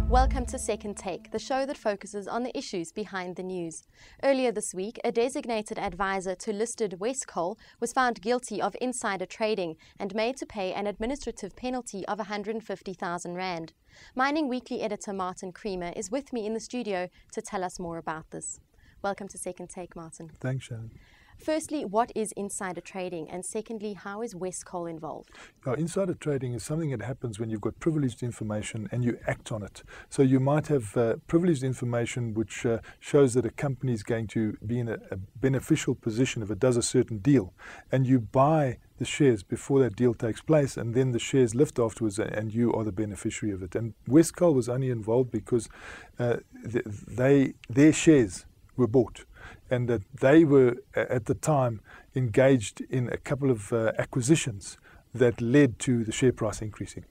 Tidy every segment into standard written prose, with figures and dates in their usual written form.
Welcome to Second Take, the show that focuses on the issues behind the news. Earlier this week, a designated advisor to listed Wescoal was found guilty of insider trading and made to pay an administrative penalty of 150,000 rand. Mining Weekly editor Martin Creamer is with me in the studio to tell us more about this. Welcome to Second Take, Martin. Thanks, Shannon. Firstly, what is insider trading? And secondly, how is Wescoal involved? Insider trading is something that happens when you've got privileged information and you act on it. So you might have privileged information which shows that a company is going to be in a beneficial position if it does a certain deal. And you buy the shares before that deal takes place, and then the shares lift afterwards and you are the beneficiary of it. And Wescoal was only involved because their shares were bought, and that they were at the time engaged in a couple of acquisitions that led to the share price increasing.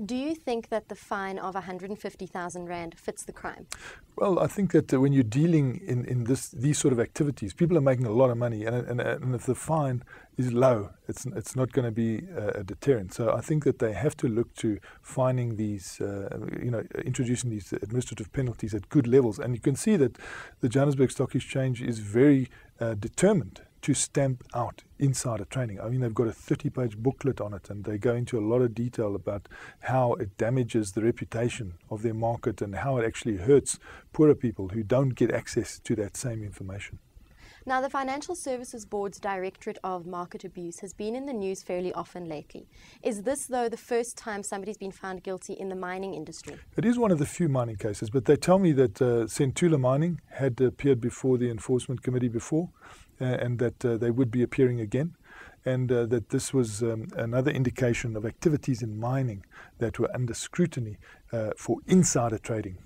Do you think that the fine of 150,000 rand fits the crime? Well, I think that when you're dealing in these sort of activities, people are making a lot of money, and if the fine is low, it's not going to be a deterrent. So I think that they have to look to finding these, introducing these administrative penalties at good levels. And you can see that the Johannesburg Stock Exchange is very determined to stamp out insider trading. I mean, they've got a 30-page booklet on it, and they go into a lot of detail about how it damages the reputation of their market and how it actually hurts poorer people who don't get access to that same information. Now, the Financial Services Board's Directorate of Market Abuse has been in the news fairly often lately. Is this, though, the first time somebody's been found guilty in the mining industry? It is one of the few mining cases, but they tell me that Centula Mining had appeared before the Enforcement Committee before, and that they would be appearing again, and that this was another indication of activities in mining that were under scrutiny for insider trading.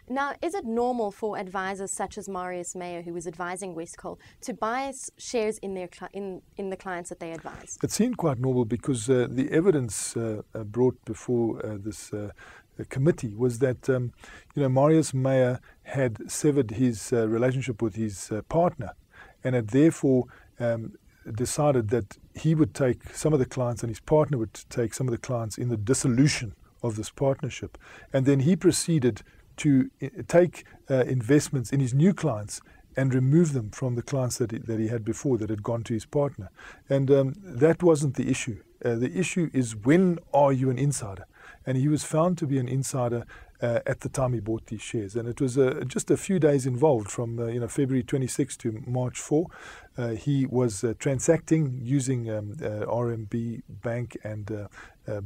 Now, is it normal for advisors such as Marius Meyer, who was advising Wescoal, to buy shares in their in the clients that they advise? It seemed quite normal because the evidence brought before this committee was that Marius Meyer had severed his relationship with his partner, and had therefore decided that he would take some of the clients and his partner would take some of the clients in the dissolution of this partnership. And then he proceeded to take investments in his new clients and remove them from the clients that he had before that had gone to his partner. And that wasn't the issue. The issue is, when are you an insider? And he was found to be an insider at the time he bought these shares. And it was just a few days involved, from February 26 to March 4. He was transacting using RMB Bank and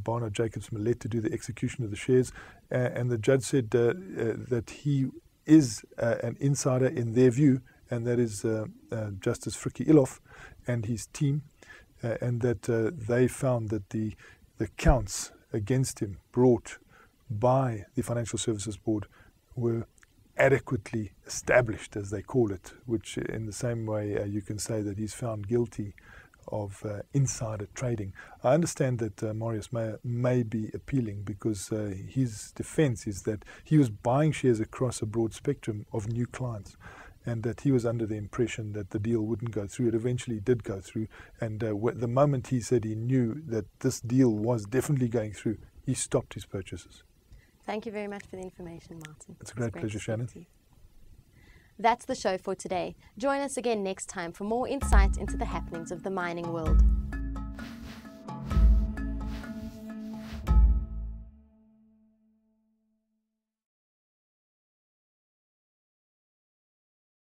Barnard Jacobs Millet to do the execution of the shares. And the judge said that he is an insider in their view, and that is Justice Frikkie Illoff and his team, and that they found that the counts against him brought by the Financial Services Board were adequately established, as they call it, which in the same way you can say that he's found guilty of insider trading. I understand that Marius Meyer may be appealing because his defense is that he was buying shares across a broad spectrum of new clients, and that he was under the impression that the deal wouldn't go through. It eventually did go through, and the moment he said he knew that this deal was definitely going through, he stopped his purchases. Thank you very much for the information, Martin. It's a great pleasure, Shannon. That's the show for today. Join us again next time for more insight into the happenings of the mining world.